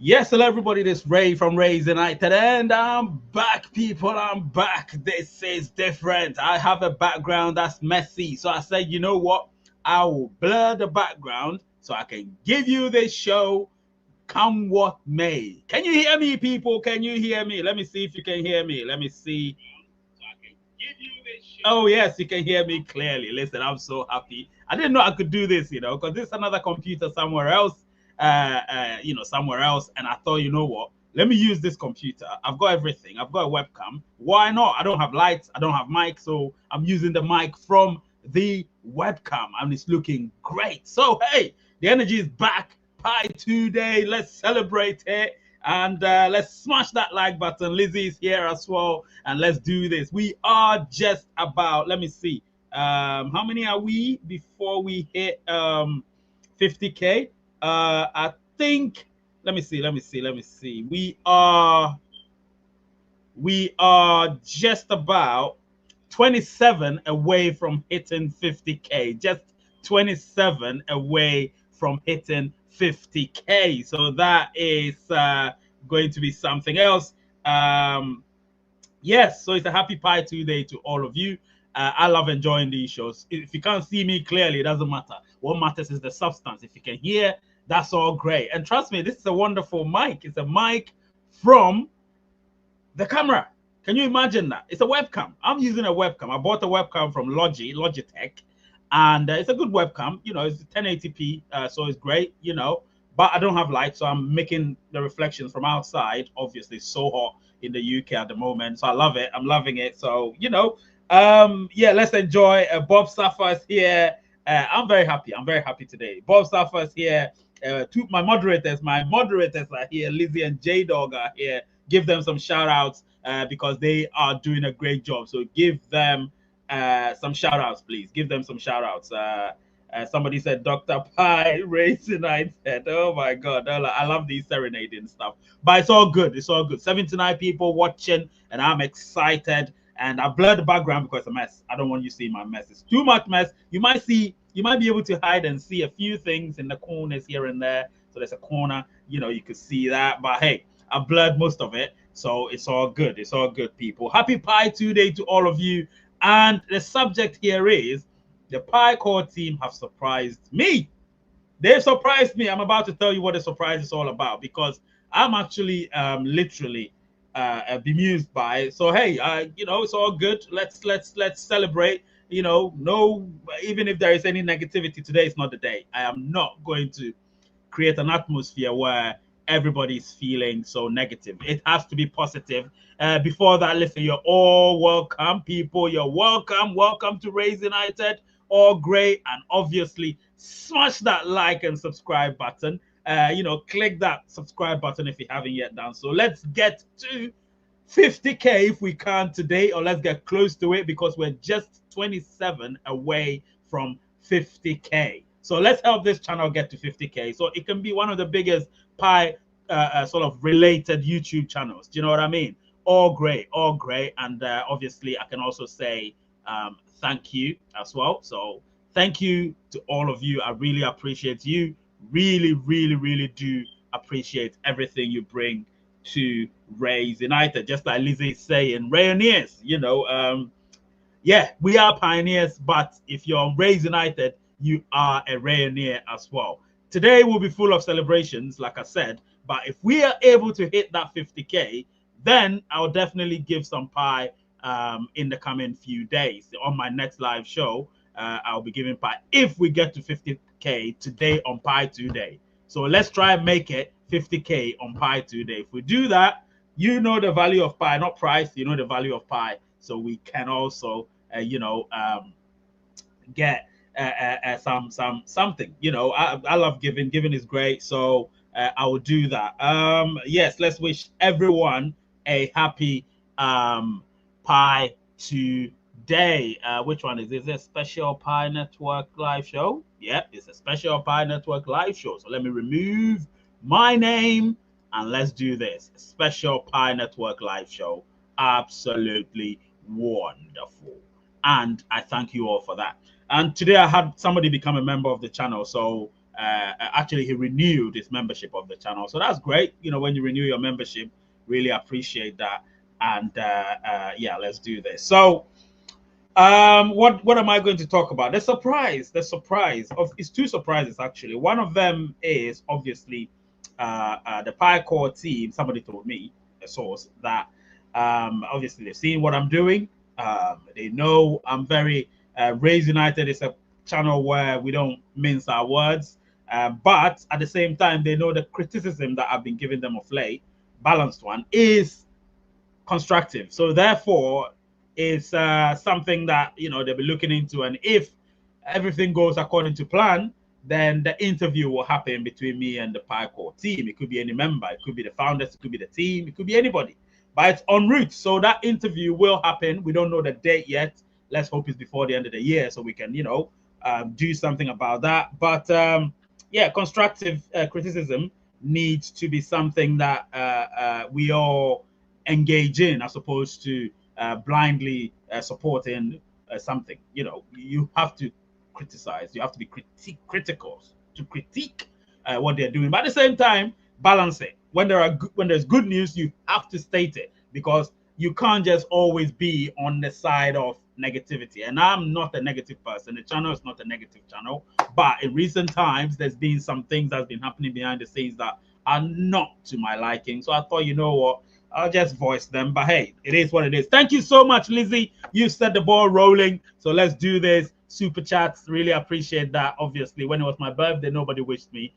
Yes, hello everybody, this is Ray from Ray's United, and I'm back, people. I'm back. This is different. I have a background that's messy, so I said, you know what? I will blur the background so I can give you this show, come what may. Can you hear me, people? Can you hear me? Let me see if you can hear me. Let me see. Oh, yes, you can hear me clearly. Listen, I'm so happy. I didn't know I could do this, because this is another computer somewhere else, somewhere else. And I thought, you know what? Let me use this computer. I've got everything. I've got a webcam. Why not? I don't have lights. I don't have mic. So I'm using the mic from the webcam and it's looking great. So, hey, the energy is back. Pi 2 Day. Let's celebrate it. And let's smash that like button. Lizzie is here as well. And let's do this. We are just about, let me see. How many are we before we hit 50K? I think, let me see. We are just about 27 away from hitting 50K. Just 27 away from hitting 50K. So that is going to be something else. Yes, so it's a happy Pi 2 Day to all of you. I love enjoying these shows. If you can't see me clearly, it doesn't matter. What matters is the substance. If you can hear, that's all great. And trust me, this is a wonderful mic. It's a mic from the camera. Can you imagine that? It's a webcam. I'm using a webcam. I bought a webcam from Logitech, and it's a good webcam. It's 1080p, so it's great. But I don't have light, so I'm making the reflections from outside. Obviously, it's so hot in the UK at the moment, so I love it. I'm loving it. So yeah, let's enjoy. Bob Safa's here. I'm very happy. I'm very happy today. Bob Safa's here. My moderators are here. Lizzie and J Dog are here. Give them some shout outs because they are doing a great job. So give them some shout outs, please. Give them some shout outs. Somebody said Dr. Pi Racing. I said, oh my God, I love these serenading stuff. But it's all good. It's all good. 79 people watching, and I'm excited. And I blurred the background because it's a mess. I don't want you to see my mess. It's too much mess. You might be able to hide and see a few things in the corners here and there. So there's a corner, you could see that. But hey, I blurred most of it, so it's all good. It's all good, people. Happy Pi 2 Day to all of you. And the subject here is the Pi Core team have surprised me. They've surprised me. I'm about to tell you what the surprise is all about because I'm actually literally bemused by it. So hey, it's all good. Let's celebrate. No, even if there is any negativity, today is not the day. I am not going to create an atmosphere where everybody's feeling so negative. It has to be positive. Before that, listen, you're all welcome, people. You're welcome. Welcome to Raise United. All great. And obviously, smash that like and subscribe button. Click that subscribe button if you haven't yet done so. Let's get to 50K if we can today, or let's get close to it because we're just 27 away from 50K. So let's help this channel get to 50K so it can be one of the biggest Pi sort of related YouTube channels. Do you know what I mean? All great, all great. And obviously, I can also say thank you as well. So thank you to all of you. I really appreciate you. Really, really, really do appreciate everything you bring to Raise United. Just like Lizzie is saying, Rayoniers, yeah, we are pioneers, but if you're on Raise United, you are a Rayonier as well. Today will be full of celebrations, like I said, but if we are able to hit that 50K, then I'll definitely give some Pi in the coming few days. On my next live show, I'll be giving Pi if we get to 50K today on Pi 2 Day. So let's try and make it 50K on Pi 2 Day. If we do that, you know the value of Pi, not price, you know the value of Pi. So we can also, get something. I love giving. Giving is great. So I will do that. Yes, let's wish everyone a happy Pi 2 Day. Which one is this? Is it a special Pi Network live show? Yep, it's a special Pi Network live show. So let me remove my name and let's do this. Special Pi Network live show. Absolutely wonderful. And I thank you all for that. And today I had somebody become a member of the channel. So actually he renewed his membership of the channel. So that's great. You know, when you renew your membership, really appreciate that. And yeah, let's do this. So what am I going to talk about? The surprise of it's two surprises actually. One of them is obviously the PyCore team. Somebody told me, a source, that obviously they've seen what I'm doing. They know I'm very Raise United is a channel where we don't mince our words, but at the same time they know the criticism that I've been giving them of late, balanced one, is constructive. So therefore, it's something that they'll be looking into, and if everything goes according to plan, then the interview will happen between me and the PyCore team. It could be any member, it could be the founders, it could be the team, it could be anybody, but it's en route. So that interview will happen. We don't know the date yet. Let's hope it's before the end of the year so we can do something about that. But yeah, constructive criticism needs to be something that we all engage in, as opposed to blindly supporting something. You have to criticize, you have to be critical to critique what they're doing, but at the same time balance it. When there's good news, you have to state it, because you can't just always be on the side of negativity. And I'm not a negative person. The channel is not a negative channel, but in recent times there's been some things that's been happening behind the scenes that are not to my liking. So I thought, you know what, I'll just voice them. But hey, it is what it is. Thank you so much, Lizzie. You set the ball rolling. So let's do this. Super chats, really appreciate that. Obviously, when it was my birthday, nobody wished me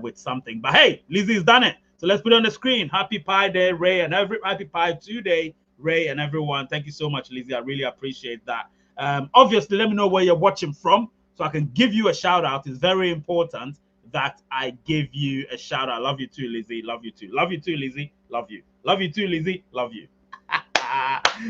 with something. But hey, Lizzie's done it. So let's put it on the screen. Happy Pi Day, Ray, and Happy Pi 2 Day, Ray, and everyone. Thank you so much, Lizzie. I really appreciate that. Obviously, let me know where you're watching from so I can give you a shout out. It's very important that I give you a shout out. Love you too, Lizzie. Love you too. Love you too, Lizzie. Love you. Love you too, Lizzie. Love you.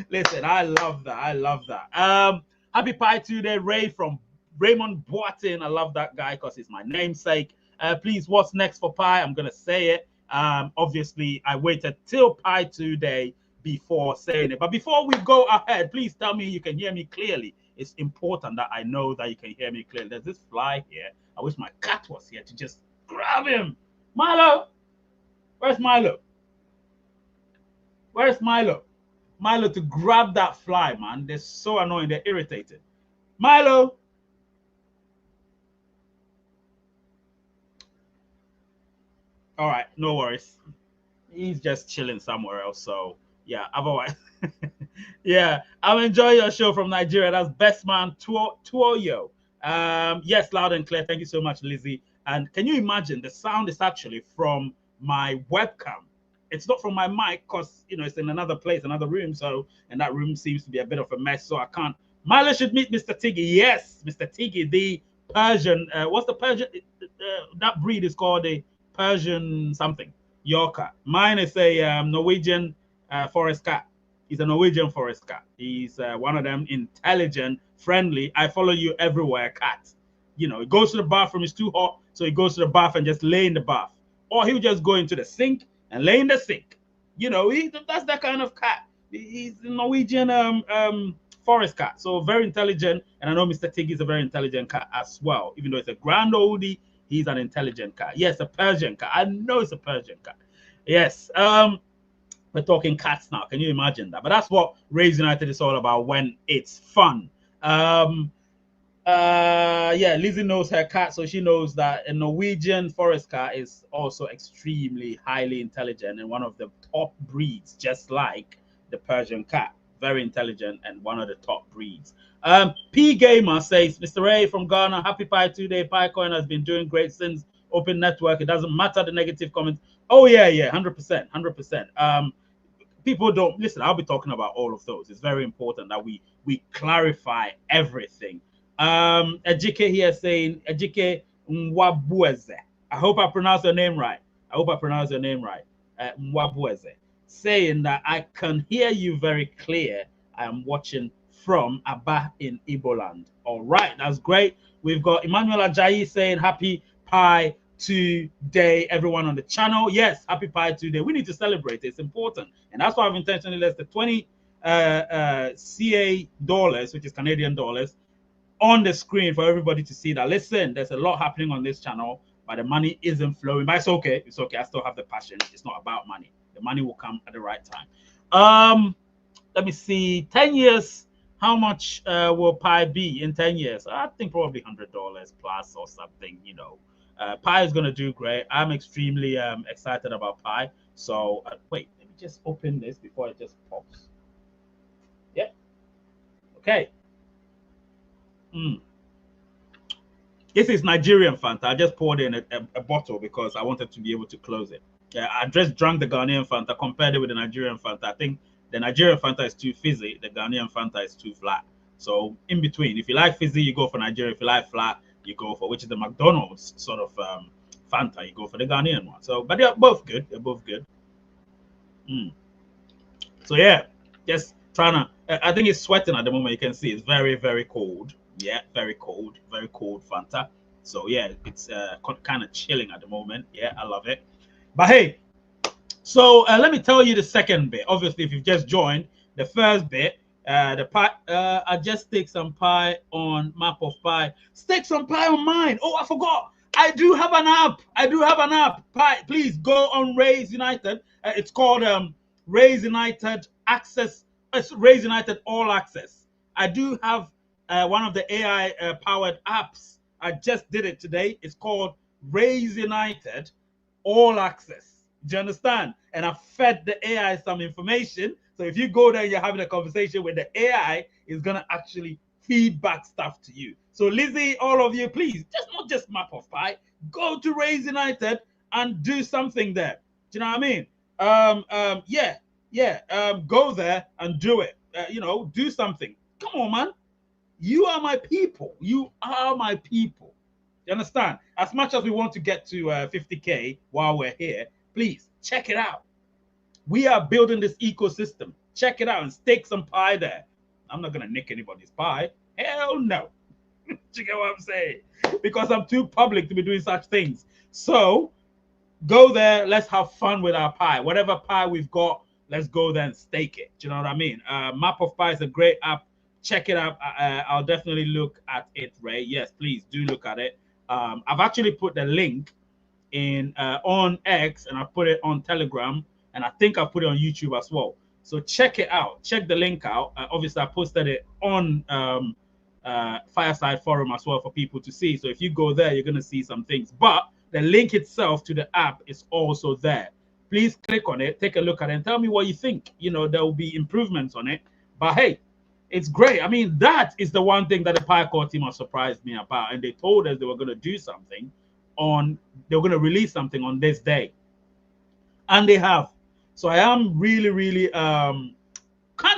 Listen, I love that. I love that. Happy Pi 2 Day, Ray from Raymond Boatin. I love that guy because he's my namesake. Please, what's next for Pi? I'm going to say it. Obviously, I waited till Pi 2 Day before saying it. But before we go ahead, please tell me you can hear me clearly. It's important that I know that you can hear me clearly. There's this fly here. I wish my cat was here to just grab him. Milo! Where's Milo? Where's Milo? Milo, to grab that fly, man. They're so annoying. They're irritated. Milo! All right, no worries. He's just chilling somewhere else. So, yeah, otherwise. Yeah, I'm enjoying your show from Nigeria. That's Best Man Tuoyo. Yes, loud and clear. Thank you so much, Lizzie. And can you imagine, the sound is actually from my webcam. It's not from my mic because it's in another place, another room. So, and that room seems to be a bit of a mess. So I can't. Milo should meet Mr. Tiggy. Yes, Mr. Tiggy, the Persian. What's the Persian? That breed is called a Persian something. Yorker. Mine is a Norwegian forest cat. He's a Norwegian forest cat. He's one of them, intelligent, friendly. I follow you everywhere, cat. He goes to the bathroom. It's too hot, so he goes to the bath and just lay in the bath, or he'll just go into the sink and lay in the sink. That's that kind of cat. He's a Norwegian forest cat, so very intelligent. And I know Mr. Tiggy is a very intelligent cat as well. Even though it's a grand oldie, he's an intelligent cat. Yes, a Persian cat. I know it's a Persian cat. Yes. We're talking cats now. Can you imagine that? But that's what Raise United is all about when it's fun. Yeah, Lizzie knows her cat, so she knows that a Norwegian forest cat is also extremely highly intelligent and one of the top breeds, just like the Persian cat. Very intelligent and one of the top breeds. P Gamer says, Mr. Ray from Ghana, happy Pi 2 Day. PiCoin has been doing great since open network. It doesn't matter the negative comments. Oh yeah, 100%, 100%. People don't listen. I'll be talking about all of those. It's very important that we clarify everything. Ejike here saying, Ejike Mwabueze. I hope I pronounce your name right. Mwabueze, saying that I can hear you very clear. I am watching from Aba in Iboland. All right, that's great. We've got Emmanuel Ajayi saying happy Pi 2 Day, everyone on the channel. Yes, happy Pi 2 Day. We need to celebrate. It's important. And that's why I've intentionally left the 20 CA dollars, which is Canadian dollars, on the screen for everybody to see that. Listen, there's a lot happening on this channel. but the money isn't flowing. But it's okay. It's okay. I still have the passion. It's not about money. The money will come at the right time. Let me see. 10 years. How much will Pi be in 10 years? I think probably $100 plus or something. Pi is gonna do great. I'm extremely excited about Pi. So wait, let me just open this before it just pops. Yeah. Okay. This is Nigerian Fanta. I just poured in a bottle because I wanted to be able to close it. Yeah, I just drank the Ghanaian Fanta, compared it with the Nigerian Fanta. I think the Nigerian Fanta is too fizzy, the Ghanaian Fanta is too flat. So in between, if you like fizzy, you go for Nigeria. If you like flat, you go for, which is the McDonald's sort of Fanta, you go for the Ghanaian one. So, but they're both good. They're both good. So yeah, just trying to. I think it's sweating at the moment. You can see it's very, very cold. Yeah, very cold Fanta. So yeah, it's kind of chilling at the moment. Yeah, I love it. But hey, so let me tell you the second bit. Obviously, if you've just joined, the first bit, the pie. I just stick some pie on Map of Pie. Stick some pie on mine. Oh, I forgot. I do have an app. Pie, please go on Raise United. It's called Raise United Access. Raise United All Access. I do have one of the AI powered apps. I just did it today. It's called Raise United All Access. Do you understand? And I fed the AI some information. So if you go there and you're having a conversation with the AI, it's going to actually feed back stuff to you. So Lizzie, all of you, please, not just Map of Pie, go to Raise United and do something there. Do you know what I mean? Go there and do it. Do something. Come on, man. You are my people. You are my people. You understand? As much as we want to get to 50K while we're here, please check it out. We are building this ecosystem. Check it out and stake some pie there. I'm not going to nick anybody's pie. Hell no. You get what I'm saying? Because I'm too public to be doing such things. So go there. Let's have fun with our pie. Whatever pie we've got, let's go there and stake it. Do you know what I mean? Map of Pie is a great app. Check it out. I'll definitely look at it, Ray. Yes, please do look at it. I've actually put the link in on X, and I put it on Telegram, and I think I put it on YouTube as well. So check it out. Check the link out. Obviously, I posted it on Fireside Forum as well for people to see. So if you go there, you're going to see some things. But the link itself to the app is also there. Please click on it, take a look at it, and tell me what you think. There will be improvements on it. But hey, it's great. I mean, that is the one thing that the PyCore team has surprised me about. And they told us they were going to do something they were going to release something on this day. And they have. So I am really, really kind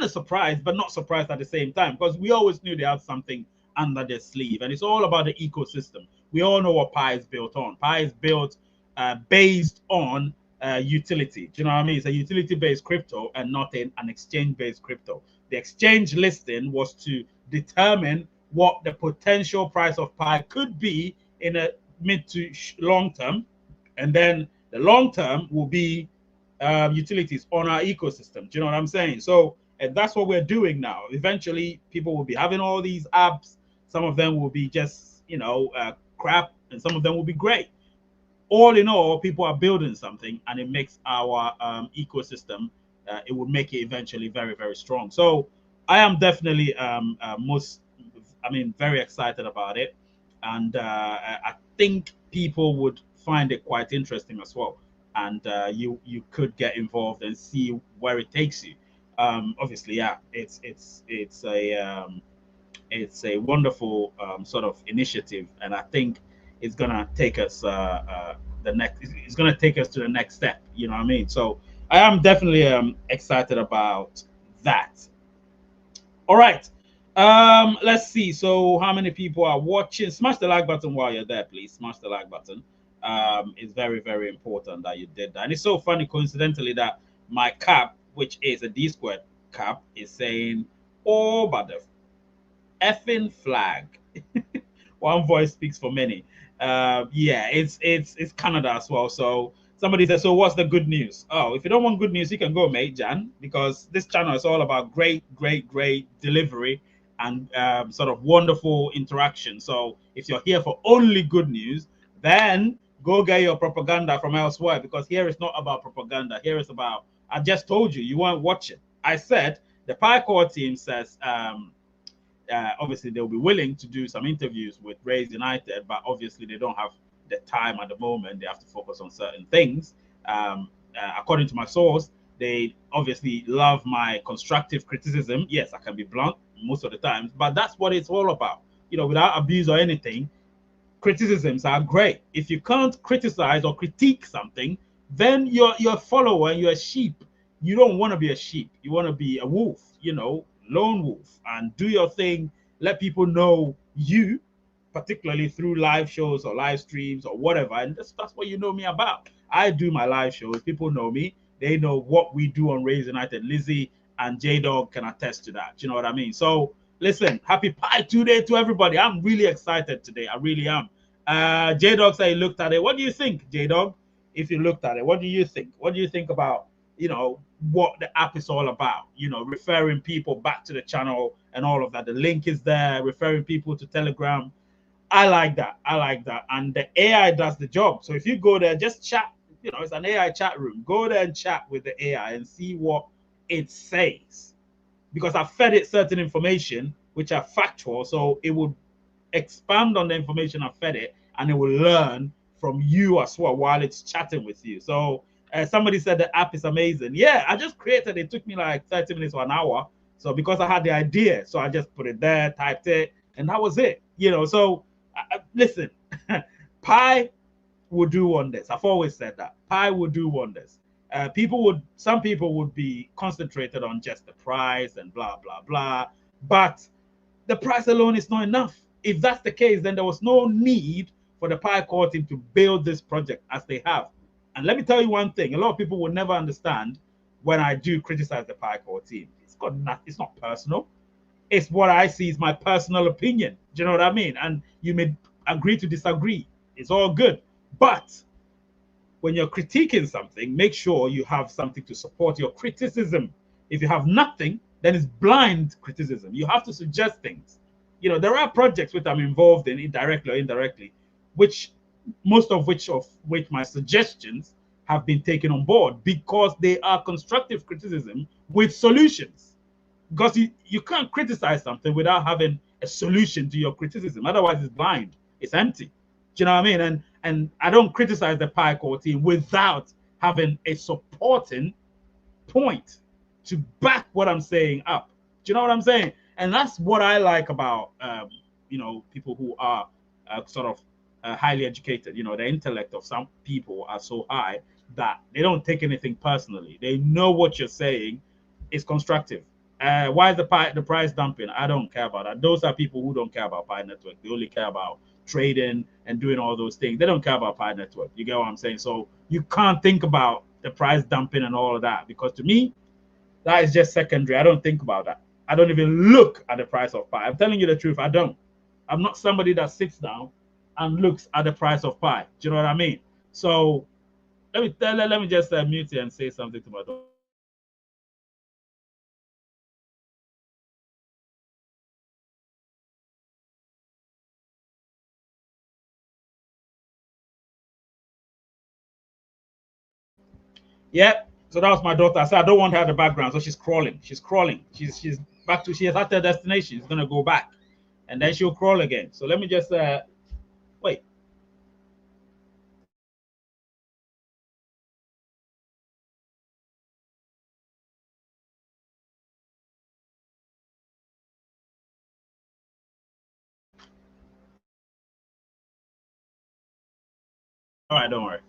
of surprised, but not surprised at the same time, because we always knew they had something under their sleeve. And it's all about the ecosystem. We all know what Pi is built on. Pi is built based on utility. Do you know what I mean? It's a utility-based crypto and not an exchange-based crypto. The exchange listing was to determine what the potential price of Pi could be in a mid to long term, and then the long term will be utilities on our ecosystem. Do you know what I'm saying? So and that's what we're doing now. Eventually, people will be having all these apps. Some of them will be just crap, and some of them will be great. All in all, people are building something, and it makes our ecosystem. It will make it eventually very, very strong. So I am definitely very excited about it, and I think people would find it quite interesting as well. And you could get involved and see where it takes you. Obviously, yeah, it's a wonderful sort of initiative, and I think it's gonna take us it's gonna take us to the next step. You know what I mean? So I am definitely excited about that. All right. Let's see. So how many people are watching? Smash the like button while you're there, please. Smash the like button. It's very, very important that you did that. And it's so funny, coincidentally, that my cap, which is a D-squared cap, is saying, oh, but the effing flag. One voice speaks for many. Yeah, it's Canada as well. So somebody says, so what's the good news? Oh, if you don't want good news, you can go, mate, Jan, because this channel is all about great delivery and sort of wonderful interaction. So if you're here for only good news, then Go get your propaganda from elsewhere, because here it's not about propaganda. Here it's about, I just told you, you weren't watching. I said the Pi Core team says obviously they'll be willing to do some interviews with Rays United, but obviously they don't have the time at the moment. They have to focus on certain things. According to my source, they obviously love my constructive criticism. Yes, I can be blunt most of the times, but that's what it's all about. Without abuse or anything, criticisms are great. If you can't criticize or critique something, then you're a follower and you're a sheep. You don't want to be a sheep. You want to be a wolf, lone wolf, and do your thing. Let people know you, particularly through live shows or live streams or whatever. And that's what you know me about. I do my live shows. People know me. They know what we do on Raise United. Lizzie and J Dog can attest to that. You know what I mean? So listen, happy Pi 2 Day to everybody. I'm really excited today. I really am. J Dog said he looked at it. What do you think, J Dog? If you looked at it, what do you think? What do you think about what the app is all about? Referring people back to the channel and all of that. The link is there. Referring people to Telegram. I like that. I like that. And the AI does the job. So if you go there, just chat. It's an AI chat room. Go there and chat with the AI and see what it says. Because I fed it certain information which are factual, so it will expand on the information I fed it, and it will learn from you as well while it's chatting with you. So somebody said the app is amazing. Yeah, I just created it. It took me like 30 minutes or an hour. So because I had the idea, so I just put it there, typed it, and that was it. So listen, Pi will do wonders. I've always said that. Pi will do wonders. Some people would be concentrated on just the price and blah, blah, blah. But the price alone is not enough. If that's the case, then there was no need for the Pi Core team to build this project as they have. And let me tell you one thing: a lot of people will never understand when I do criticize the Pi Core team. It's not personal. It's what I see is my personal opinion. Do you know what I mean? And you may agree to disagree. It's all good. But when you're critiquing something, make sure you have something to support your criticism. If you have nothing, then it's blind criticism. You have to suggest things. There are projects which I'm involved in, indirectly or indirectly, which most of which my suggestions have been taken on board because they are constructive criticism with solutions. Because you can't criticize something without having a solution to your criticism. Otherwise, it's blind. It's empty. Do you know what I mean? And I don't criticize the Pi Core team without having a supporting point to back what I'm saying up. Do you know what I'm saying? And that's what I like about people who are sort of highly educated. The intellect of some people are so high that they don't take anything personally. They know what you're saying is constructive. Why is the price dumping? I don't care about that. Those are people who don't care about Pi Network. They only care about trading and doing all those things. They don't care about Pi Network. You get what I'm saying? So you can't think about the price dumping and all of that, because to me, that is just secondary. I don't think about that. I don't even look at the price of Pi. I'm telling you the truth. I don't. I'm not somebody that sits down and looks at the price of Pi. Do you know what I mean? So let me just mute you and say something to my daughter. Yep. So that was my daughter. I said I don't want her in the background, so she's crawling. She's crawling. She's back to. She has at her destination. She's gonna go back, and then she'll crawl again. So let me just wait. All right, don't worry.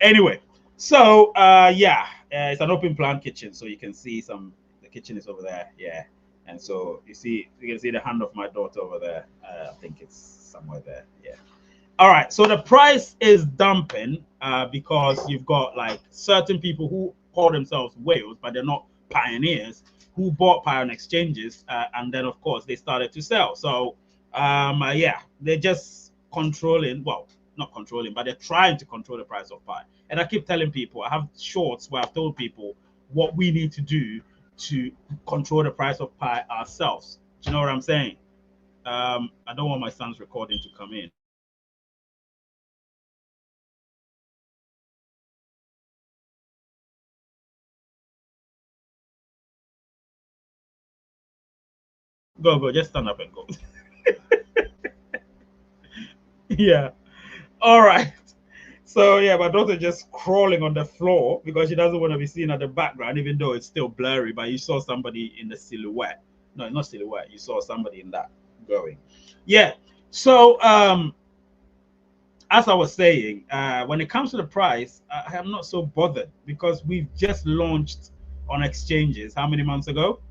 Anyway, so yeah, it's an open plan kitchen, so you can see the kitchen is over there, yeah. And so you can see the hand of my daughter over there. I think it's somewhere there, yeah. All right, so the price is dumping because you've got like certain people who call themselves whales, but they're not pioneers, who bought Pi on exchanges, and then of course they started to sell. So yeah, they're just controlling. Well, not controlling, but they're trying to control the price of Pi. And I keep telling people, I have shorts where I've told people what we need to do to control the price of Pi ourselves. Do you know what I'm saying? I don't want my son's recording to come in. Go, just stand up and go. Yeah. All right. So yeah, my daughter just crawling on the floor because she doesn't want to be seen at the background, even though it's still blurry. But you saw somebody in the silhouette. No, not silhouette. You saw somebody in that going. Yeah. So as I was saying, when it comes to the price, I am not so bothered because we've just launched on exchanges. How many months ago?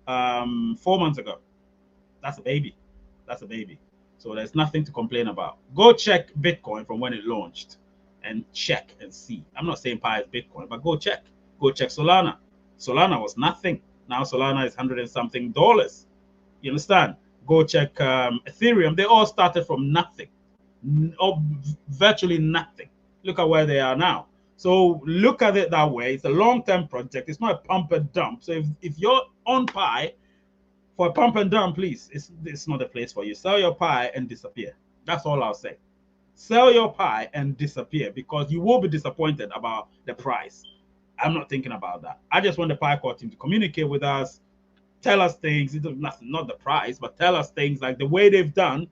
4 months ago. That's a baby. That's a baby. So there's nothing to complain about. Go check Bitcoin from when it launched and check and see. I'm not saying Pi is Bitcoin, but go check. Go check Solana. Solana was nothing. Now Solana is 100 and something dollars. You understand? Go check Ethereum. They all started from nothing, or virtually nothing. Look at where they are now. So look at it that way. It's a long-term project. It's not a pump and dump. So if you're on Pi for a pump and dump, please, it's not a place for you. Sell your Pi and disappear. That's all I'll say. Sell your Pi and disappear because you will be disappointed about the price. I'm not thinking about that. I just want the Pi Core team to communicate with us, tell us things. It's nothing, not the price, but tell us things like the way they've done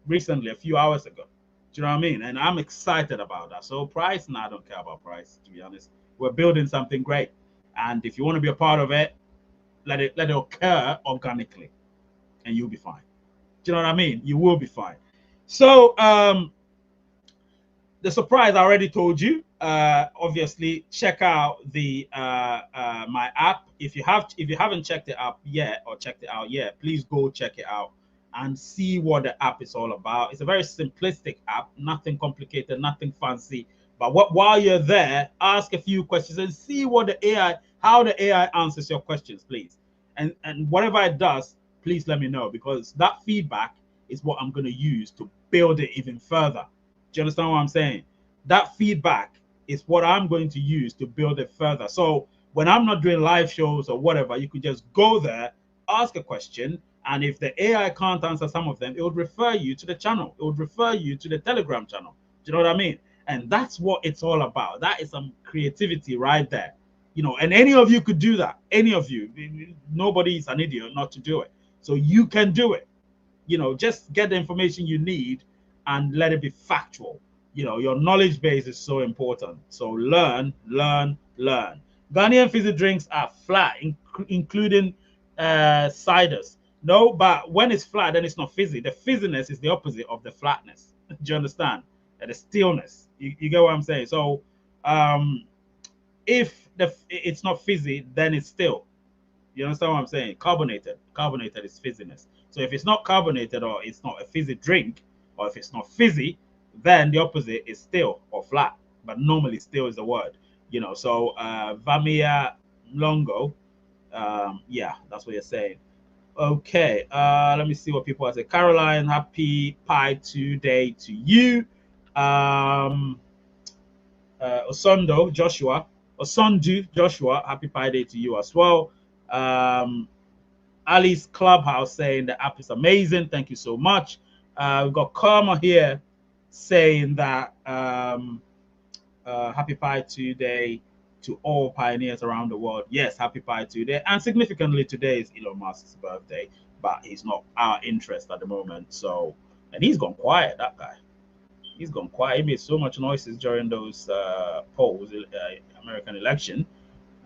recently, a few hours ago. Do you know what I mean? And I'm excited about that. So price, no, I don't care about price, to be honest. We're building something great. And if you want to be a part of it, let it occur organically and you'll be fine. Do you know what I mean? You will be fine. So the surprise I already told you. Obviously, check out the my app. If you haven't checked it out yet or checked it out yet, please go check it out and see what the app is all about. It's a very simplistic app, nothing complicated, nothing fancy. But while you're there, ask a few questions and see how the AI answers your questions, please. And whatever it does, please let me know because that feedback is what I'm going to use to build it even further. Do you understand what I'm saying? That feedback is what I'm going to use to build it further. So when I'm not doing live shows or whatever, you could just go there, ask a question, and if the AI can't answer some of them, it would refer you to the channel. It would refer you to the Telegram channel. Do you know what I mean? And that's what it's all about. That is some creativity right there. You know, and any of you could do that. Any of you. Nobody's an idiot not to do it. So you can do it. You know, just get the information you need and let it be factual. You know, your knowledge base is so important. So learn, learn, learn. Ghanaian fizzy drinks are flat, including ciders. No, but when it's flat, then it's not fizzy. The fizziness is the opposite of the flatness. Do you understand? And the stillness. You get what I'm saying? So if it's not fizzy, then it's still. You understand what I'm saying? Carbonated. Carbonated is fizziness. So if it's not carbonated or it's not a fizzy drink, or if it's not fizzy, then the opposite is still or flat. But normally still is the word. You know, so Vamia Longo, yeah, that's what you're saying. Okay, let me see what people are saying. Caroline, happy Pi 2 day to you. Osondo, Joshua, Osondu, Joshua, happy Pi day to you as well. Ali's Clubhouse saying the app is amazing. Thank you so much. We've got Karma here saying that happy Pi 2 day to all pioneers around the world. Yes, happy Pi 2 day. And significantly, today is Elon Musk's birthday, but he's not our interest at the moment. So, and he's gone quiet, that guy. He's gone quiet. He made so much noises during those polls, American election,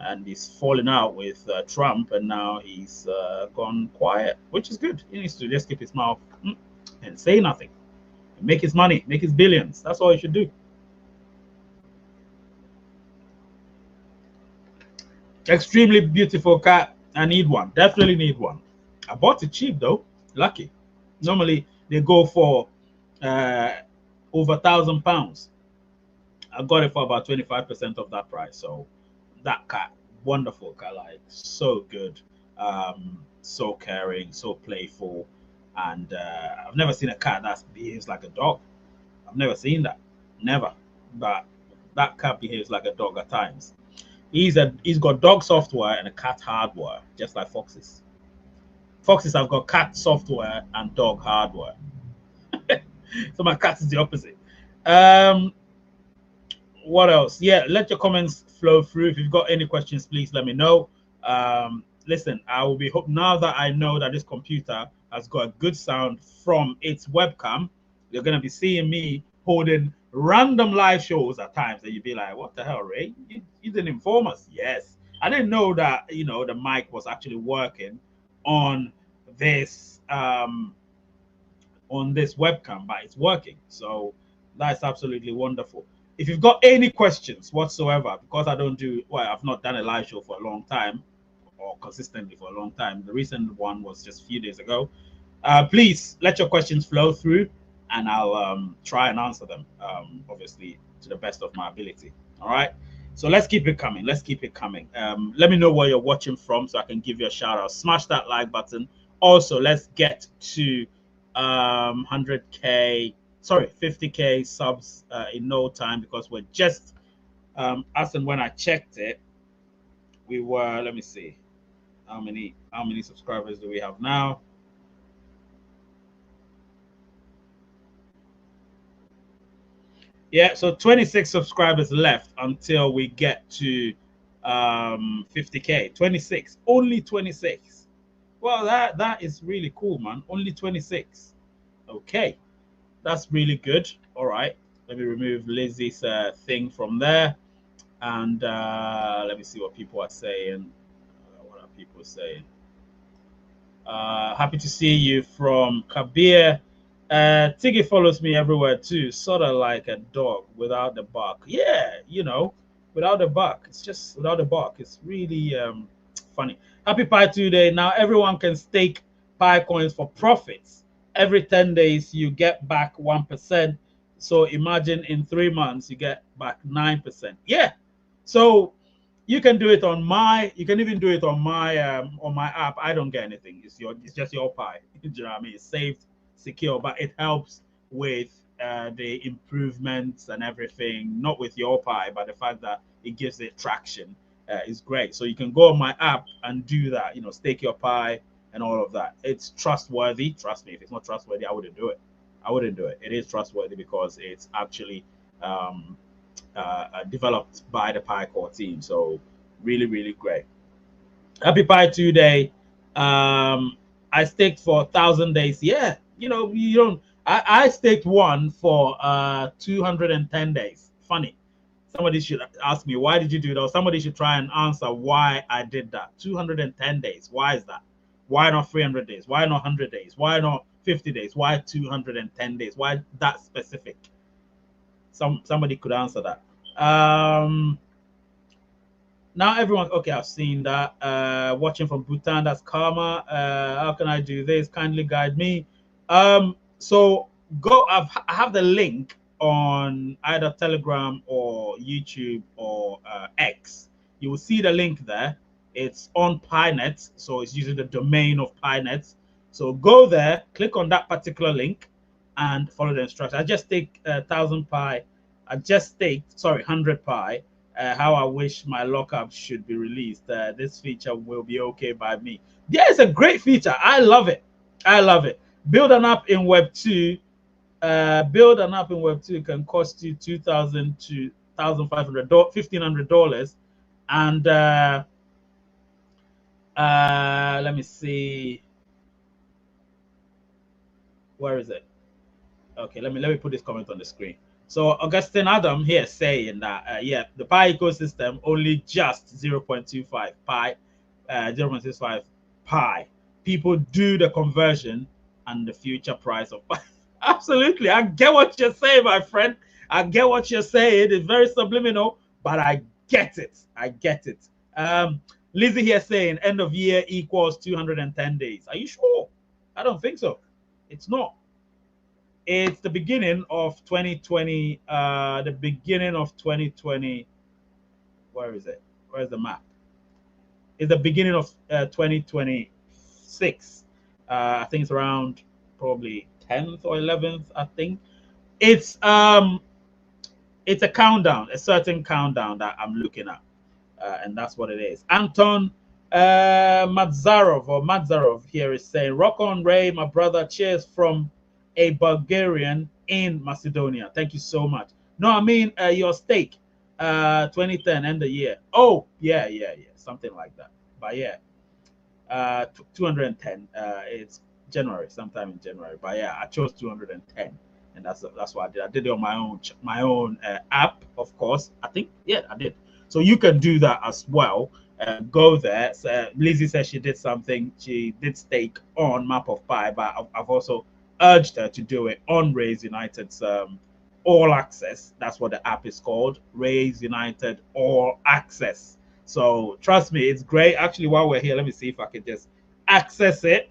and he's fallen out with Trump, and now he's gone quiet, which is good. He needs to just keep his mouth and say nothing, and make his money, make his billions. That's all he should do. Extremely beautiful cat. I need one. Definitely need one. I bought it cheap though. Lucky. Normally they go for over £1,000. I got it for about 25% of that price. So that cat, wonderful cat, like so good, so caring, so playful, and I've never seen a cat that behaves like a dog. I've never seen that, never. But that cat behaves like a dog at times. He's got dog software and a cat hardware, just like foxes. Foxes have got cat software and dog hardware. So my cat is the opposite. What else? Yeah, let your comments flow through. If you've got any questions, please let me know. listen, I will be hope now that I know that this computer has got a good sound from its webcam. You're gonna be seeing me holding random live shows at times, and you'd be like, "What the hell, Ray? You didn't inform us." Yes, I didn't know that the mic was actually working on this webcam, but it's working. So that's absolutely wonderful. If you've got any questions whatsoever, because I don't do well, I've not done a live show for a long time or consistently for a long time. The recent one was just a few days ago. Please let your questions flow through, and I'll try and answer them, obviously to the best of my ability. All right. So let's keep it coming. Let's keep it coming. Let me know where you're watching from so I can give you a shout out. Smash that like button. Also, let's get to 100K, sorry, 50K subs in no time, because we're just, as and when I checked it, we were, let me see, how many subscribers do we have now? Yeah, so 26 subscribers left until we get to 50K. 26, only 26. Well, that is really cool, man. Only 26. Okay, that's really good. All right, let me remove Lizzie's thing from there, and let me see what people are saying. What are people saying? Happy to see you from Kabir. Tiggy follows me everywhere too, sort of like a dog without the bark. Yeah, without the bark. It's just without the bark. It's really funny. Happy Pi 2 Day. Now everyone can stake Pi coins for profits. Every 10 days, you get back 1%. So imagine in 3 months, you get back 9%. Yeah. So you can do it on you can even do it on my app. I don't get anything. It's just your Pi. You know what I mean? It's saved, secure, but it helps with the improvements and everything, not with your Pi, but the fact that it gives it traction is great. So you can go on my app and do that, stake your Pi and all of that. It's trustworthy. Trust me, if it's not trustworthy, I wouldn't do it. I wouldn't do it. It is trustworthy because it's actually developed by the PyCore team. So really, really great. Happy Pi 2 Day. I staked for 1,000 days. Yeah, you don't. I staked one for 210 days. Funny. Somebody should ask me, why did you do that? Or somebody should try and answer why I did that. 210 days. Why is that? Why not 300 days? Why not 100 days? Why not 50 days? Why 210 days? Why that specific? Somebody could answer that. Now everyone, okay, I've seen that. Watching from Bhutan, that's Karma. How can I do this? Kindly guide me. So I have the link on either Telegram or YouTube or X. You will see the link there. It's on Mainnet, so it's using the domain of Mainnet. So go there, click on that particular link, and follow the instructions. I just take 1,000 Pi. I just staked, sorry, 100 Pi. How I wish my lockup should be released. This feature will be okay by me. Yeah, it's a great feature. I love it. I love it. Build an app in Web 2. Build an app in Web 2 can cost you $2,000 to $1,500, $1,500. And let me see. Where is it? Okay, let me put this comment on the screen. So Augustine Adam here saying that yeah, the Pi ecosystem only just 0.25 Pi, 0.65 Pi. People do the conversion and the future price of Pi. Absolutely, I get what you're saying, my friend. I get what you're saying. It's very subliminal, but I get it. I get it. Lizzie here saying end of year equals 210 days. Are you sure? I don't think so. It's not. It's the beginning of 2020. The beginning of 2020. Where is it? Where's the map? It's the beginning of 2026. I think it's around probably 10th or 11th. I think it's a countdown, a certain countdown that I'm looking at, and that's what it is. Anton Madzarov here is saying, "Rock on, Ray, my brother. Cheers from a Bulgarian in Macedonia. Thank you so much." No, I mean your stake, 2010 end of year. Oh, yeah, something like that. But yeah, 210. It's January, sometime in January. But yeah, I chose 210, and that's what I did. I did it on my own app, of course. I think yeah, I did. So you can do that as well. Go there. So, Lizzie says she did something. She did stake on Map of Pi, but I've also urged her to do it on Raise United's All Access. That's what the app is called, Raise United All Access. So trust me, it's great. Actually, while we're here, let me see if I can just access it.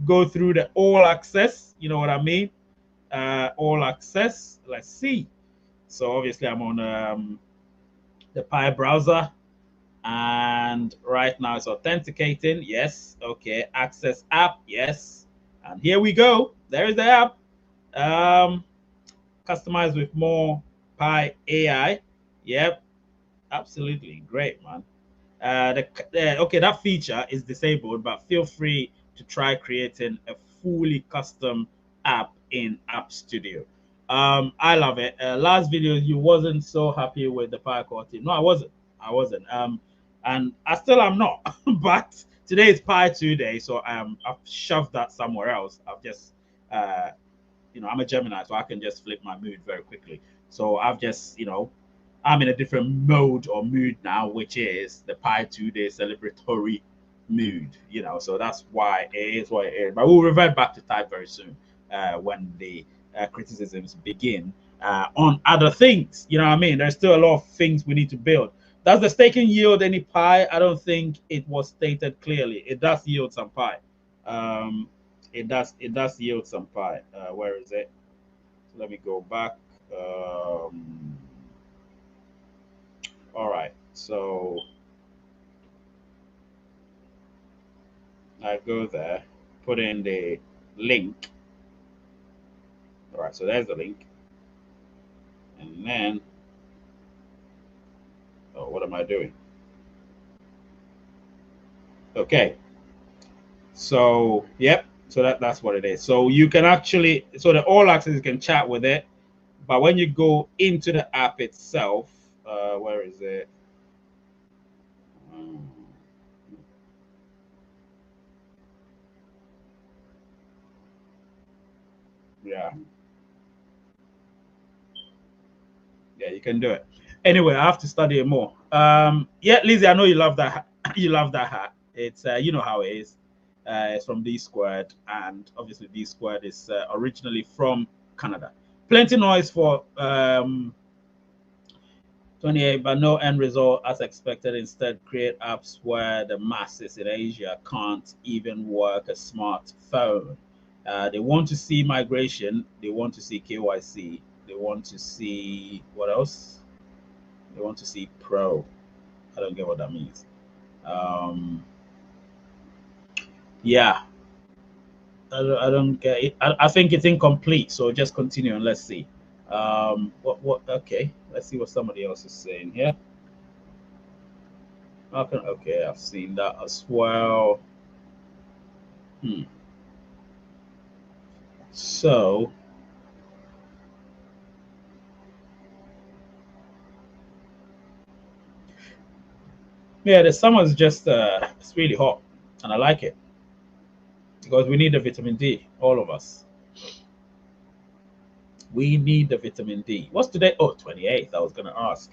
Go through the All Access. You know what I mean? All Access. Let's see. So obviously, I'm on the Pi browser. And right now it's authenticating. Yes. Okay. Access app. Yes. And here we go. There's the app. Customized with more Pi AI. Yep. Absolutely. Great, man. Okay, that feature is disabled, but feel free to try creating a fully custom app in App Studio. I love it. Last video, you wasn't so happy with the Pi-core team. No, I wasn't. I wasn't. And I still am not. But today is Pi 2 day, so I've shoved that somewhere else. I've just, I'm a Gemini, so I can just flip my mood very quickly. So I've just, I'm in a different mode or mood now, which is the Pi 2 day celebratory mood, so that's why it is what it is. But we'll revert back to type very soon when the criticisms begin on other things. You know what I mean? There's still a lot of things we need to build. Does the staking yield any Pi? I don't think it was stated clearly. It does yield some Pi. It does yield some Pi. Where is it? So let me go back. All right, so I go there, put in the link. All right, so there's the link. And then, oh, what am I doing? Okay. So, yep. So that's what it is. So you can actually, so the all access, you can chat with it. But when you go into the app itself, where is it? Yeah. Yeah, you can do it. Anyway, I have to study it more. Yeah, Lizzie, I know you love that. You love that hat. It's you know how it is. It's from D squared, and obviously D squared is originally from Canada. Plenty noise for 28, but no end result as expected. Instead, create apps where the masses in Asia can't even work a smartphone. They want to see migration. They want to see KYC. They want to see what else? They want to see pro. I don't get what that means. Yeah, I don't get it. I think it's incomplete. So just continue and let's see. What? Okay, let's see what somebody else is saying here. Okay, I've seen that as well. So yeah, the summer's just it's really hot, and I like it because we need the vitamin D, all of us. We need the vitamin D. What's today? Oh, 28th. I was gonna ask.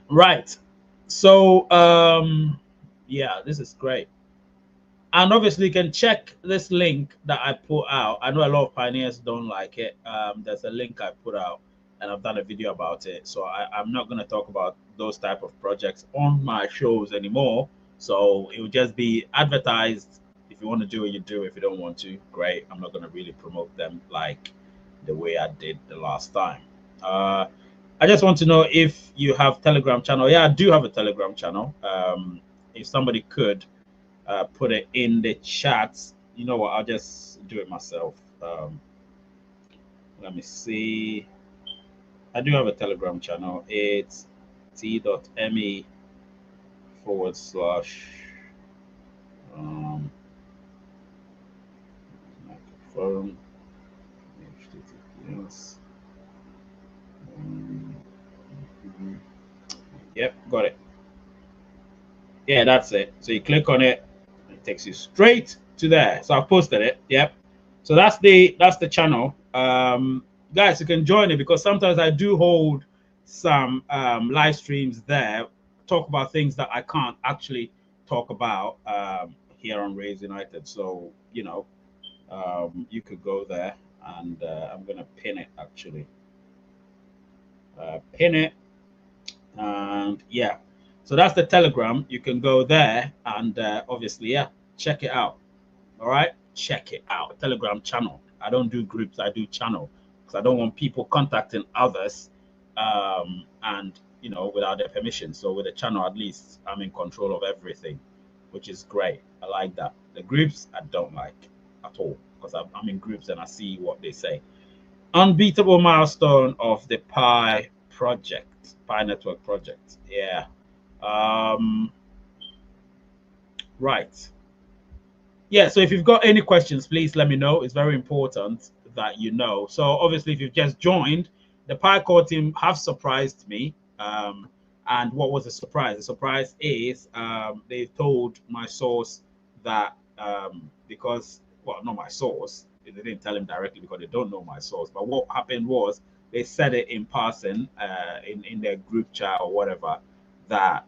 Right. So yeah, this is great. And obviously you can check this link that I put out. I know a lot of pioneers don't like it. There's a link I put out and I've done a video about it. So I'm not going to talk about those type of projects on my shows anymore. So it will just be advertised. If you want to do it, you do. If you don't want to, great. I'm not going to really promote them like the way I did the last time. I just want to know if you have Telegram channel. Yeah, I do have a Telegram channel. If somebody could put it in the chat. You know what? I'll just do it myself. Let me see. I do have a Telegram channel. It's t.me forward slash microphone. HTTPS. Yep, got it. Yeah, that's it. So you click on it, it takes you straight to there. So I've posted it. Yep. So that's the channel. Guys, you can join it because sometimes I do hold some live streams there, talk about things that I can't actually talk about here on Raise United. So you could go there, and I'm gonna pin it actually. Pin it, and yeah, so that's the Telegram. You can go there and obviously, yeah, check it out. All right, check it out. Telegram channel. I don't do groups. I do channel because I don't want people contacting others, and without their permission. So with a channel, at least I'm in control of everything, which is great. I like that. The groups I don't like at all because I'm in groups and I see what they say. Unbeatable milestone of the Pi Network project. Yeah. Um, right. Yeah, so if you've got any questions, please let me know. It's very important that you know. So obviously, if you've just joined, the Pi Core team have surprised me. And what was the surprise? The surprise is they told my source that because, well, not my source, they didn't tell him directly because they don't know my source. But what happened was they said it in person in their group chat or whatever that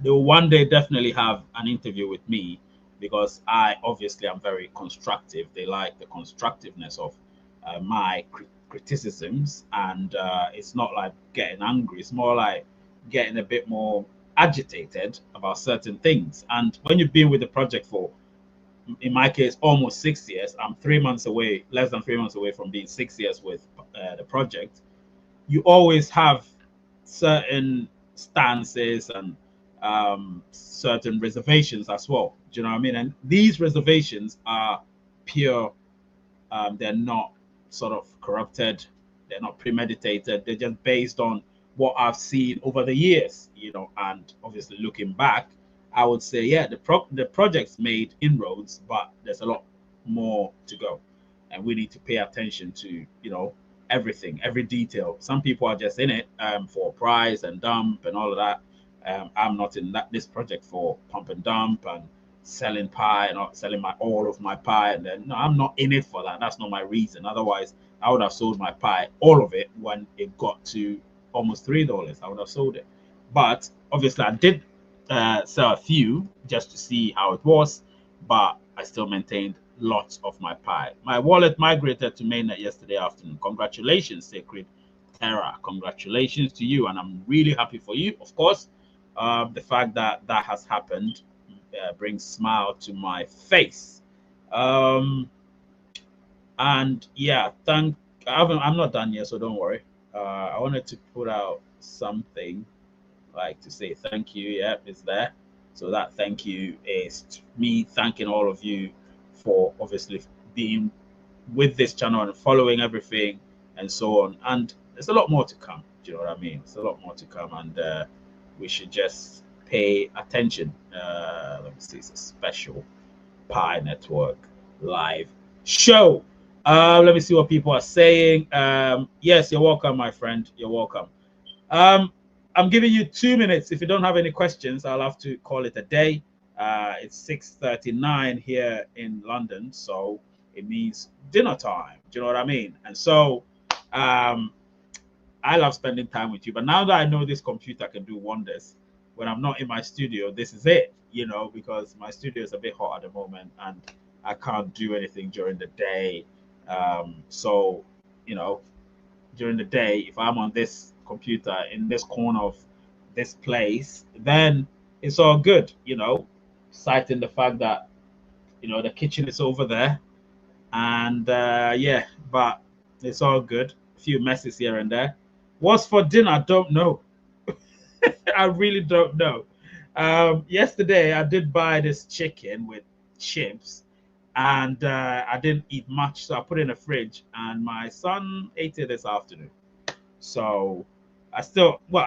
they will one day definitely have an interview with me because I obviously am very constructive. They like the constructiveness of my criticisms, and it's not like getting angry. It's more like getting a bit more agitated about certain things. And when you've been with the project for, in my case, almost 6 years, I'm 3 months away, less than 3 months away from being 6 years with the project. You always have certain stances and certain reservations as well. Do you know what I mean? And these reservations are pure. They're not sort of corrupted. They're not premeditated. They're just based on what I've seen over the years. And obviously looking back, I would say, yeah, the project's made inroads, but there's a lot more to go, and we need to pay attention to everything, every detail. Some people are just in it for price and dump and all of that. I'm not in this project for pump and dump and selling pie and not selling my all of my pie. And then no, I'm not in it for that. That's not my reason. Otherwise, I would have sold my pie, all of it, when it got to almost $3. I would have sold it. But obviously, I did sell a few just to see how it was, but I still maintained lots of my pie. My wallet migrated to Mainnet yesterday afternoon. Congratulations, Sacred Terra. Congratulations to you, and I'm really happy for you. Of course, the fact that that has happened brings smile to my face. And yeah, I'm not done yet, so don't worry. I wanted to put out something like to say thank you. Yeah, it's there. So that thank you is me thanking all of you for obviously being with this channel and following everything and so on. And there's a lot more to come. Do you know what I mean? There's a lot more to come, and we should just pay attention. Let me see. It's a special Pi Network live show. Let me see what people are saying. Yes, you're welcome, my friend. You're welcome. I'm giving you 2 minutes. If you don't have any questions, I'll have to call it a day. It's 6:39 here in London, so it means dinner time. Do you know what I mean? And so I love spending time with you. But now that I know this computer can do wonders, when I'm not in my studio, this is it, because my studio is a bit hot at the moment and I can't do anything during the day. So, during the day, if I'm on this computer in this corner of this place, then it's all good, citing the fact that, the kitchen is over there. And yeah, but it's all good. A few messes here and there. What's for dinner? I don't know. I really don't know. Yesterday, I did buy this chicken with chips, and I didn't eat much, so I put it in the fridge, and my son ate it this afternoon. So I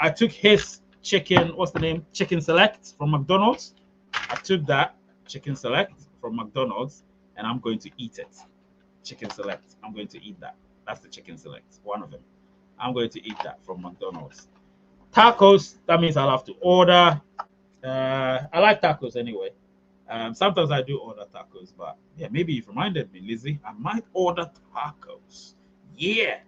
took his chicken, what's the name? Chicken Select from McDonald's. I took that Chicken Select from McDonald's, and I'm going to eat it. Chicken Select. I'm going to eat that. That's the Chicken Select, one of them. I'm going to eat that from McDonald's. Tacos, that means I'll have to order. I like tacos anyway. Sometimes I do order tacos, but yeah, maybe you've reminded me, Lizzie. I might order tacos. Yeah.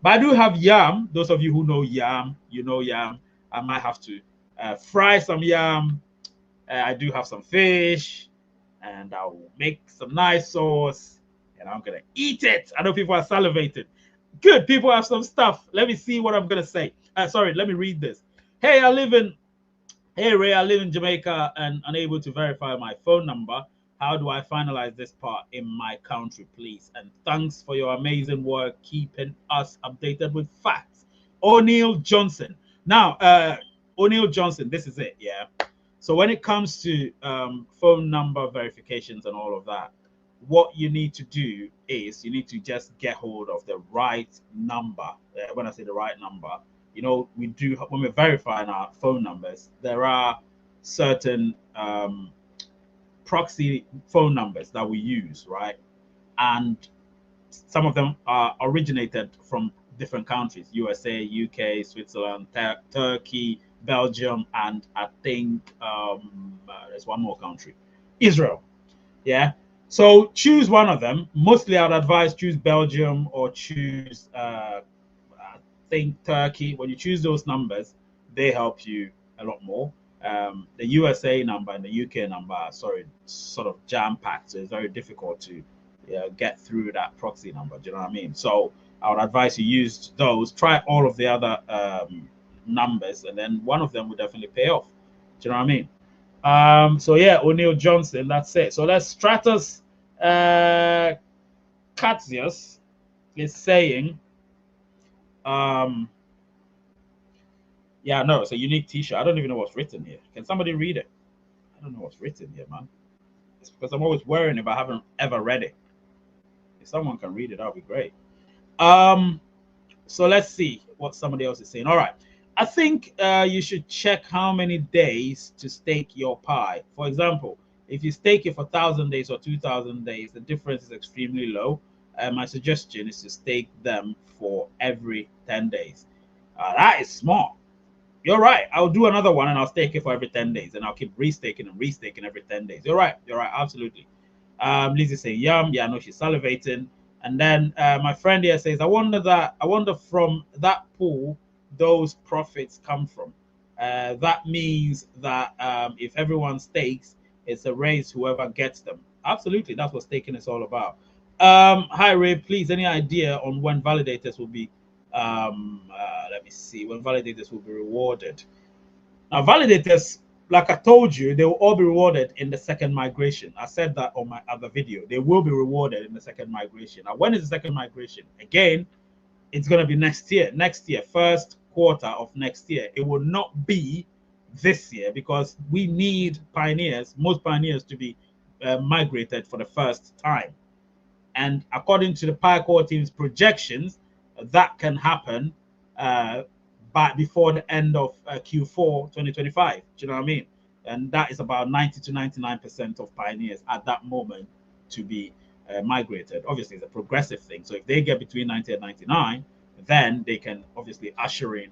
But I do have yam. Those of you who know yam, you know yam. I might have to fry some yam. I do have some fish, and I'll make some nice sauce, and I'm gonna eat it. I know people are salivating. Good, people have some stuff. Let me see what I'm gonna say. Sorry, let me read this. Hey, Hey Ray, I live in Jamaica and unable to verify my phone number. How do I finalize this part in my country, please? And thanks for your amazing work keeping us updated with facts. O'Neill Johnson. Now, O'Neill Johnson, this is it, yeah. So when it comes to phone number verifications and all of that, what you need to do is you need to just get hold of the right number. When I say the right number, you know, we do when we're verifying our phone numbers, there are certain proxy phone numbers that we use, right? And some of them are originated from different countries: USA, UK, Switzerland, Turkey, Belgium, and I think there's one more country, Israel. Yeah. So choose one of them. Mostly, I'd advise choose Belgium or choose I think Turkey. When you choose those numbers, they help you a lot more. The USA number and the UK number are sort of jam packed, so it's very difficult to get through that proxy number. Do you know what I mean? So I would advise you use those. Try all of the other numbers, and then one of them will definitely pay off. Do you know what I mean? So yeah, O'Neill Johnson, that's it. So let's Stratus Katsius is saying, yeah, no, it's a unique t-shirt. I don't even know what's written here. Can somebody read it? I don't know what's written here, man. It's because I'm always wearing it, but I haven't ever read it. If someone can read it, that'll be great. Um, so let's see what somebody else is saying. All right. I think you should check how many days to stake your pie. For example, if you stake it for 1,000 days or 2,000 days, the difference is extremely low. My suggestion is to stake them for every 10 days. That is smart. You're right. I'll do another one and I'll stake it for every 10 days and I'll keep restaking and restaking every 10 days. You're right. You're right. Absolutely. Lizzie saying yum. Yeah, I know she's salivating. And then my friend here says, I wonder from that pool those profits come from. That means that if everyone stakes, it's a race whoever gets them. Absolutely, that's what staking is all about. Hi Ray, please, any idea on when validators will be? Let me see when validators will be rewarded. Now, validators, like I told you, they will all be rewarded in the second migration. I said that on my other video. They will be rewarded in the second migration. Now, when is the second migration? Again, it's going to be next year. Next year, first quarter of next year. It will not be this year because we need pioneers, most pioneers, to be migrated for the first time. And according to the PyCore team's projections, that can happen before the end of Q4 2025. Do you know what I mean? And that is about 90 to 99% of pioneers at that moment to be migrated. Obviously, it's a progressive thing. So if they get between 90 and 99, then they can obviously usher in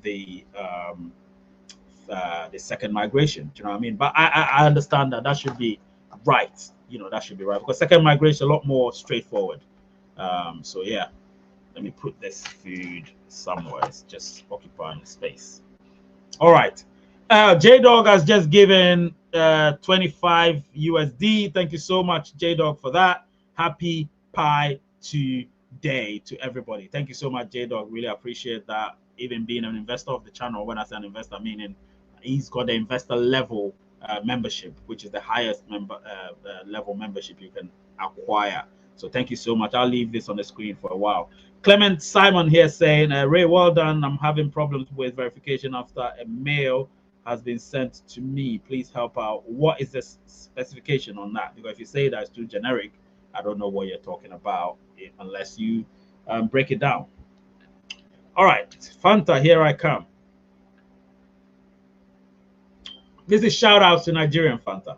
the second migration. Do you know what I mean? But I understand that should be right. You know, that should be right because second migration is a lot more straightforward. So yeah, let me put this food somewhere. It's just occupying space. All right. J-Dog has just given 25 USD. Thank you so much, J-Dog, for that. Happy Pi today to everybody. Thank you so much, J-Dog. Really appreciate that. Even being an investor of the channel, when I say an investor, meaning he's got the investor level membership, which is the highest level membership you can acquire. So thank you so much. I'll leave this on the screen for a while. Clement Simon here saying, Ray, well done. I'm having problems with verification after a mail has been sent to me. Please help out. What is the specification on that? Because if you say that's too generic, I don't know what you're talking about unless you break it down. All right, Fanta, here I come. This is shout outs to Nigerian Fanta.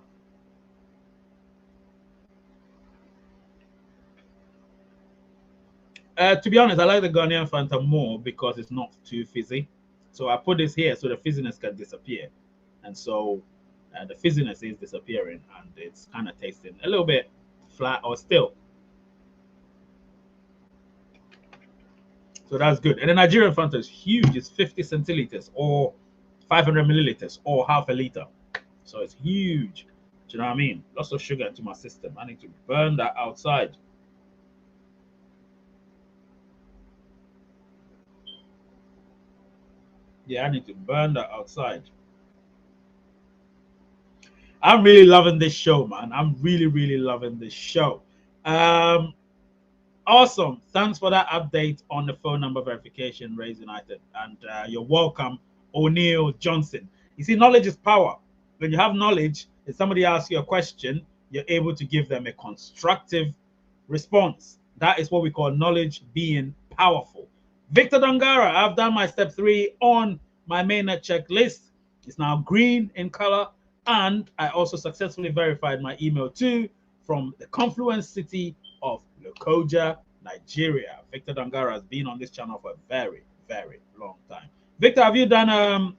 To be honest, I like the Ghanaian Fanta more because it's not too fizzy. So I put this here so the fizziness can disappear. and so the fizziness is disappearing, and it's kind of tasting a little bit flat or still. So that's good. And the Nigerian Fanta is huge. It's 50 centiliters or 500 milliliters or half a liter. So it's huge. Do you know what I mean? Lots of sugar into my system. I need to burn that outside. Yeah, I need to burn that outside. I'm really loving this show, man. I'm really, really loving this show. Um, Awesome. Thanks for that update on the phone number verification, Raise United. And you're welcome, O'Neill Johnson. You see, knowledge is power. When you have knowledge, if somebody asks you a question, you're able to give them a constructive response. That is what we call knowledge being powerful. Victor Dongara, I've done my step 3 on my mainnet checklist. It's now green in color. And I also successfully verified my email too from the confluence city of Lokoja, Nigeria. Victor Dangara has been on this channel for a very, very long time. Victor, have you done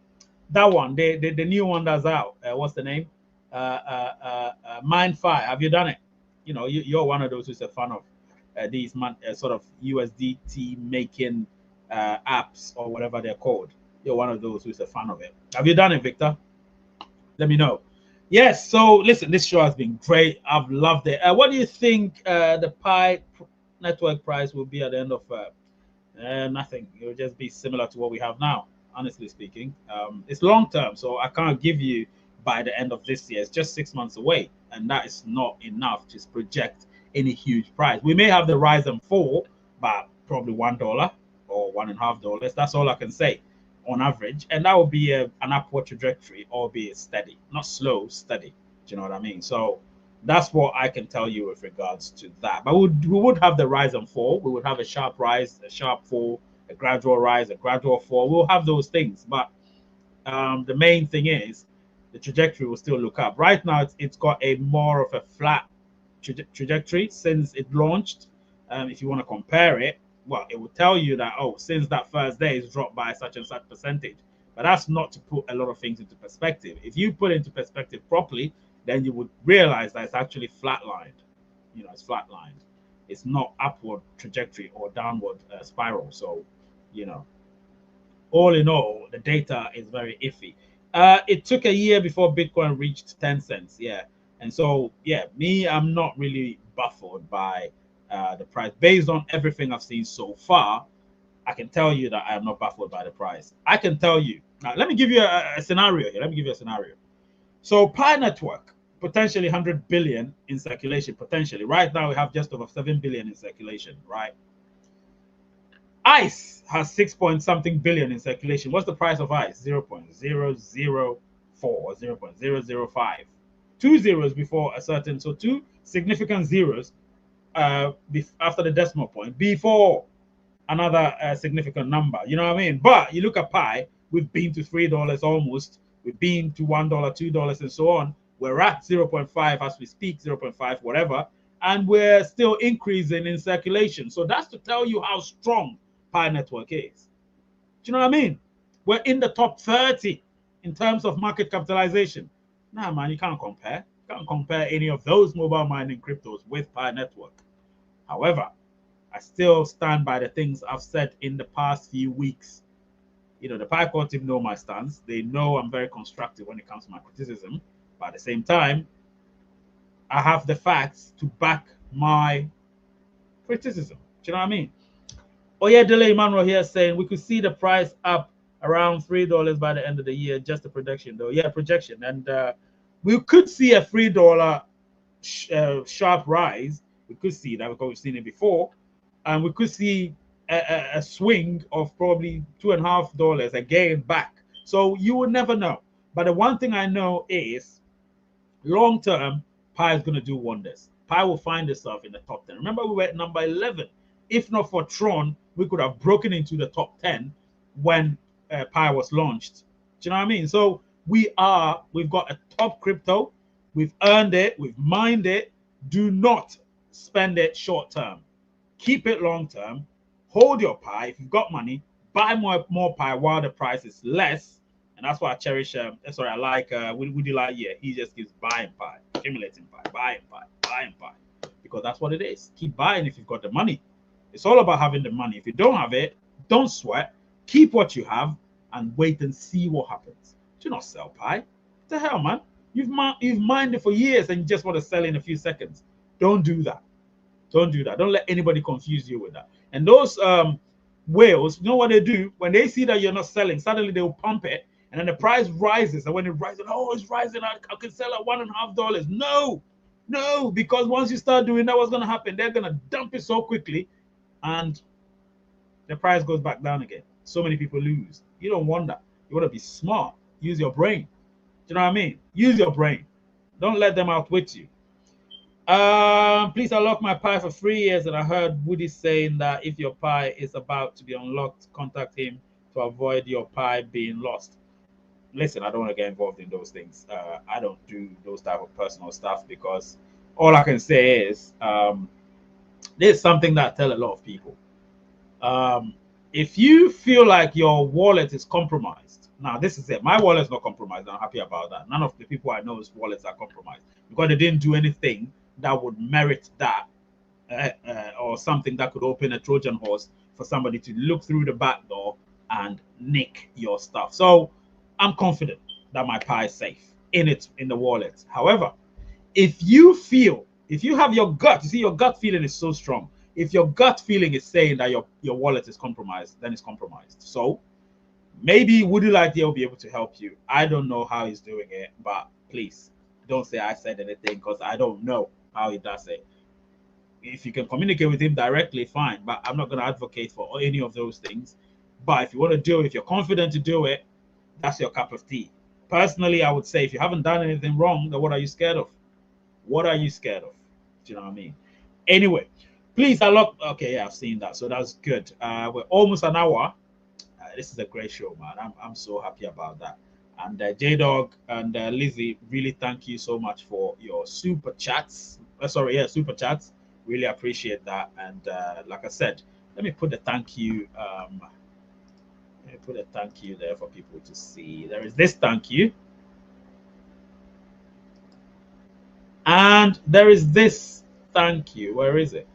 that one, the new one that's out? What's the name? Mind5. Have you done it? You know, you're one of those who's a fan of these sort of USDT making apps or whatever they're called. You're one of those who's a fan of it. Have you done it, Victor? Let me know. Yes, so listen, this show has been great. I've loved it. What do you think the Pi network price will be at the end of nothing? It will just be similar to what we have now, honestly speaking. It's long term, so I can't give you by the end of this year. It's just 6 months away, and that is not enough to project any huge price. We may have the rise and fall, but probably $1 or $1.50. That's all I can say on average, and that would be an upward trajectory, albeit steady, not slow, steady. Do you know what I mean? So that's what I can tell you with regards to that. But we would have the rise and fall. We would have a sharp rise, a sharp fall, a gradual rise, a gradual fall. We'll have those things, but the main thing is the trajectory will still look up. Right now, it's got a more of a flat trajectory since it launched. If you want to compare it, well, it will tell you that, oh, since that first day, it's dropped by such and such percentage. But that's not to put a lot of things into perspective. If you put it into perspective properly, then you would realize that it's actually flatlined. You know, it's flatlined. It's not upward trajectory or downward spiral. So, you know, all in all, the data is very iffy. It took a year before Bitcoin reached 10 cents. Yeah. And so, yeah, I'm not really baffled by the price. Based on everything I've seen so far, I can tell you that I am not baffled by the price. I can tell you. Now, let me give you a scenario here. Let me give you a scenario. So Pi Network, potentially 100 billion in circulation, potentially. Right now, we have just over 7 billion in circulation, right? ICE has 6 point something billion in circulation. What's the price of ICE? 0.004 or 0.005. 2 zeros before a certain, so 2 significant zeros after the decimal point before another significant number. You know what I mean? But you look at Pi, we've been to $3 almost. We've been to $1, $2, and so on. We're at 0.5 as we speak, 0.5, whatever. And we're still increasing in circulation. So that's to tell you how strong Pi Network is. Do you know what I mean? We're in the top 30 in terms of market capitalization. Nah, man, you can't compare. You can't compare any of those mobile mining cryptos with Pi Network. However, I still stand by the things I've said in the past few weeks. You know, the Pi Core team know my stance. They know I'm very constructive when it comes to my criticism. But at the same time, I have the facts to back my criticism. Do you know what I mean? Oh yeah, Delay Emmanuel here saying we could see the price up around $3 by the end of the year. Just a projection, though. Yeah, projection, and we could see a $3 sharp rise. We could see that because we've seen it before, and we could see a swing of probably $2.50 again back. So you will never know. But the one thing I know is, long term, Pi is going to do wonders. Pi will find itself in the top 10. Remember, we were at number 11. If not for Tron, we could have broken into the top 10 when Pi was launched. Do you know what I mean? So we've got a top crypto. We've earned it. We've mined it. Do not spend it short term. Keep it long term. Hold your Pi. If you've got money, buy more Pi while the price is less. And that's why I cherish. Sorry, I like Woody Lightyear. He just keeps buying pie, accumulating pie, buying pie, buying pie, because that's what it is. Keep buying if you've got the money. It's all about having the money. If you don't have it, don't sweat. Keep what you have and wait and see what happens. Do not sell pie. What the hell, man? You've mined it for years and you just want to sell in a few seconds. Don't do that. Don't do that. Don't let anybody confuse you with that. And those whales, you know what they do? When they see that you're not selling, suddenly they'll pump it, and then the price rises. And when it rises, oh, it's rising. I can sell at $1.50. No, because once you start doing that, what's going to happen? They're going to dump it so quickly, and the price goes back down again. So many people lose. You don't want that. You want to be smart. Use your brain. Do you know what I mean? Use your brain. Don't let them outwit you. Please unlock my pie for 3 years. And I heard Woody saying that if your pie is about to be unlocked, contact him to avoid your pie being lost. Listen, I don't want to get involved in those things. I don't do those type of personal stuff, because all I can say is there's something that I tell a lot of people. If you feel like your wallet is compromised, now this is it. My wallet's not compromised. I'm happy about that. None of the people I know's wallets are compromised, because they didn't do anything that would merit that, or something that could open a Trojan horse for somebody to look through the back door and nick your stuff. So I'm confident that my pie is safe in the wallet. However, if you have your gut, you see, your gut feeling is so strong. If your gut feeling is saying that your wallet is compromised, then it's compromised. So maybe Woody Lightyear will be able to help you. I don't know how he's doing it, but please don't say I said anything, because I don't know how he does it. If you can communicate with him directly, fine, but I'm not going to advocate for any of those things. But if you want to do it, if you're confident to do it, that's your cup of tea. Personally, I would say if you haven't done anything wrong, then what are you scared of? What are you scared of? Do you know what I mean? Anyway, please unlock. Okay, yeah, I've seen that. So that's good. We're almost an hour. This is a great show, man. I'm so happy about that. And J-Dog and Lizzie, really thank you so much for your super chats. Super chats. Really appreciate that. And like I said, let me put the thank you. Let me put a thank you there for people to see. There is this thank you. And there is this thank you. Where is it?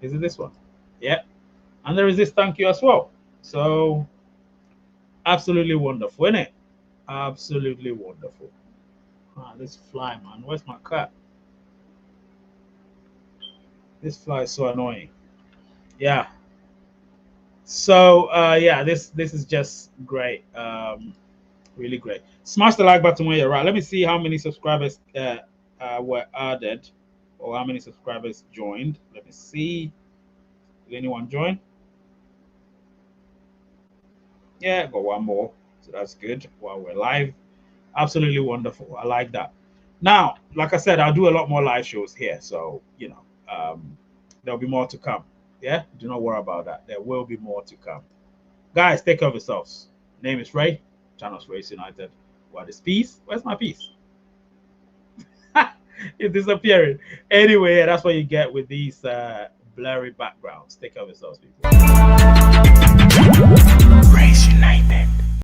Is it this one? Yeah. And there is this thank you as well. So absolutely wonderful, isn't it? Absolutely wonderful. This fly, man. Where's my cat? This fly is so annoying. Yeah. So yeah, this is just great. Really great. Smash the like button when you're right. Let me see how many subscribers were added, or how many subscribers joined. Let me see. Did anyone join? Yeah, got one more. So that's good while we're live. Absolutely wonderful. I like that. Now, like I said, I'll do a lot more live shows here. So, you know, there'll be more to come. Yeah, do not worry about that. There will be more to come. Guys, take care of yourselves. Name is Ray. Channel's Race United. What is peace? Where's my peace? It's disappearing. Anyway, that's what you get with these blurry backgrounds. Take care of yourselves, people. Race United.